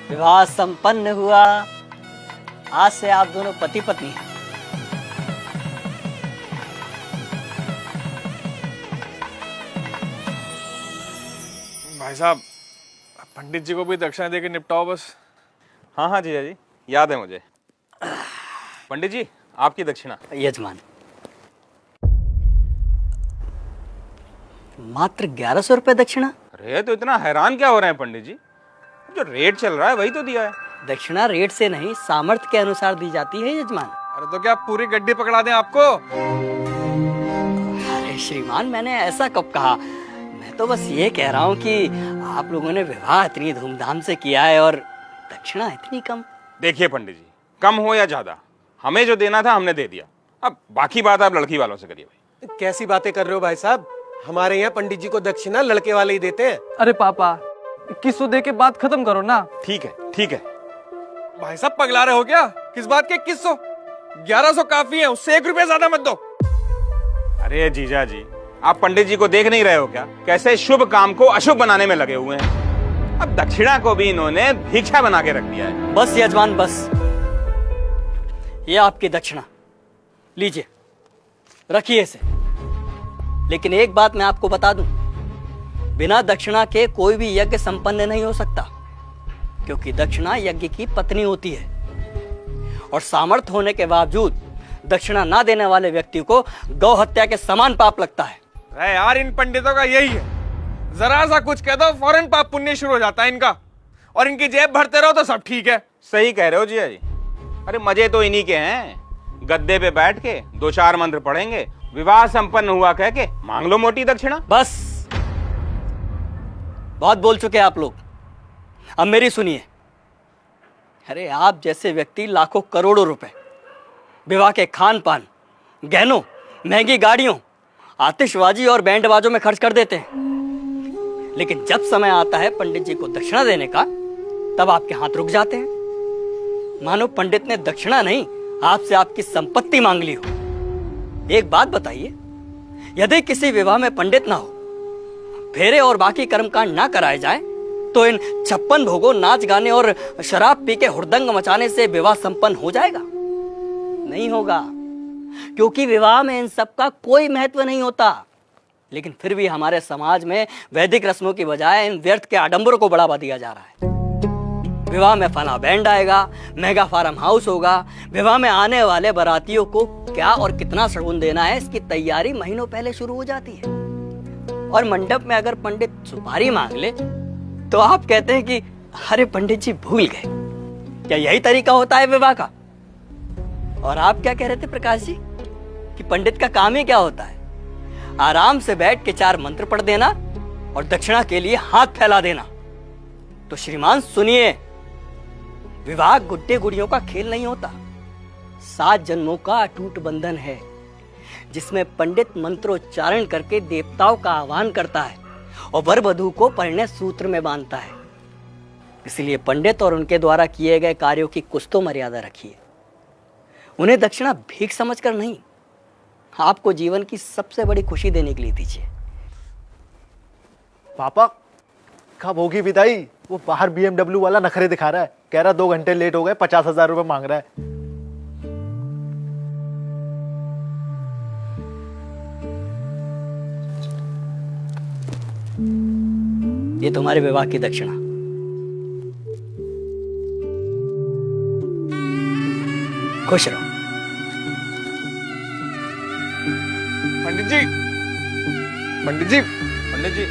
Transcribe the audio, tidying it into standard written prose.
विवाह संपन्न हुआ। आज से आप दोनों पति पत्नी हैं। भाई साहब, पंडित जी को भी दक्षिणा देके निपटाओ बस। हाँ हाँ जीजा जी, याद है मुझे। पंडित जी, आपकी दक्षिणा। यजमान, मात्र 1100 रुपए दक्षिणा। अरे तो इतना हैरान क्या हो रहे हैं पंडित जी? जो रेट चल रहा है वही तो दिया है। दक्षिणा रेट से नहीं, सामर्थ्य के अनुसार दी जाती है यजमान। अरे तो क्या पूरी गड्डी पकड़ा दें आपको? अरे श्रीमान, मैंने ऐसा कब कहा? मैं तो बस ये कह रहा हूँ कि आप लोगों ने विवाह इतनी धूमधाम से किया है और दक्षिणा इतनी कम। देखिए पंडित जी, कम हो या ज्यादा, हमें जो देना था हमने दे दिया। अब बाकी बात आप लड़की वालों से करिए भाई। कैसी बातें कर रहे हो भाई साहब? हमारे यहाँ पंडित जी को दक्षिणा लड़के वाले ही देते हैं। अरे पापा, 2100 दे के बात खत्म करो ना। ठीक है ठीक है। भाई साहब पगला रहे हो क्या? किस बात के 2100? 1100 काफी है, उससे 1 रुपया ज्यादा मत दो। अरे जीजा जी, आप पंडित जी को देख नहीं रहे हो क्या? कैसे शुभ काम को अशुभ बनाने में लगे हुए हैं। अब दक्षिणा को भी इन्होंने भिक्षा बना के रख दिया है। बस यजमान बस, ये आपकी दक्षिणा लीजिए, रखिए इसे। लेकिन एक बात मैं आपको बता दूं, बिना दक्षिणा के कोई भी यज्ञ संपन्न नहीं हो सकता, क्योंकि दक्षिणा यज्ञ की पत्नी होती है और सामर्थ्य होने के बावजूद दक्षिणा ना देने वाले व्यक्ति को गौ हत्या के समान पाप लगता है। अरे यार, इन पंडितों का यही है, जरा सा कुछ कह दो फौरन पाप पुण्य शुरू हो जाता है इनका, और इनकी जेब भरते रहो तो सब ठीक है। सही कह रहे हो जीजा जी। अरे मजे तो इन्हीं के हैं, गद्दे पे बैठ के 2-4 मंत्र पढ़ेंगे, विवाह संपन्न हुआ कह के मांग लो मोटी दक्षिणा। बस, बहुत बोल चुके आप लोग, अब मेरी सुनिए। अरे आप जैसे व्यक्ति लाखों करोड़ों रुपए विवाह के खान पान, गहनों, महंगी गाड़ियों, आतिशबाजी और बैंड बाजों में खर्च कर देते हैं, लेकिन जब समय आता है पंडित जी को दक्षिणा देने का, तब आपके हाथ रुक जाते हैं, मानो पंडित ने दक्षिणा नहीं आपसे आपकी संपत्ति मांग ली हो। एक बात बताइए, यदि किसी विवाह में पंडित ना हो, फेरे और बाकी कर्मकांड ना कराए जाए, तो इन 56 भोगों, नाच गाने और शराब पी के हुड़दंग मचाने से विवाह संपन्न हो जाएगा? नहीं होगा, क्योंकि विवाह में इन सब का कोई महत्व नहीं होता। लेकिन फिर भी हमारे समाज में वैदिक रस्मों की बजाय इन व्यर्थ के आडंबरों को बढ़ावा दिया जा रहा है। विवाह में फला बैंड आएगा, मेगा फार्म हाउस होगा, विवाह में आने वाले बारातियों को क्या और कितना शगुन देना है, इसकी तैयारी महीनों पहले शुरू हो जाती है। और मंडप में अगर पंडित सुपारी मांग ले तो आप कहते हैं कि अरे पंडित जी भूल गए। क्या यही तरीका होता है विवाह का? और आप क्या कह रहे थे प्रकाश जी कि पंडित का काम ही क्या होता है? आराम से बैठ के 4 मंत्र पढ़ देना और दक्षिणा के लिए हाथ फैला देना। तो श्रीमान सुनिए, विवाह गुड्डे गुड़ियों का खेल नहीं होता, 7 जन्मों का अटूट बंधन है, जिसमें पंडित मंत्रोच्चारण करके देवताओं का आह्वान करता है और वर वधू को परिणय सूत्र में बांधता है। इसलिए पंडित और उनके द्वारा किए गए कार्यों की कुछ तो मर्यादा रखिए। उन्हें दक्षिणा भीख समझकर नहीं, आपको जीवन की सबसे बड़ी खुशी देने के लिए दीजिए। पापा, कब होगी विदाई? वो बाहर BMW वाला नखरे दिखा रहा है, कह रहा 2 घंटे लेट हो गए, 50,000 रुपए मांग रहा है। ये तुम्हारे विवाह की दक्षिणा। खुश रहो। पंडित जी, पंडित जी, पंडित जी,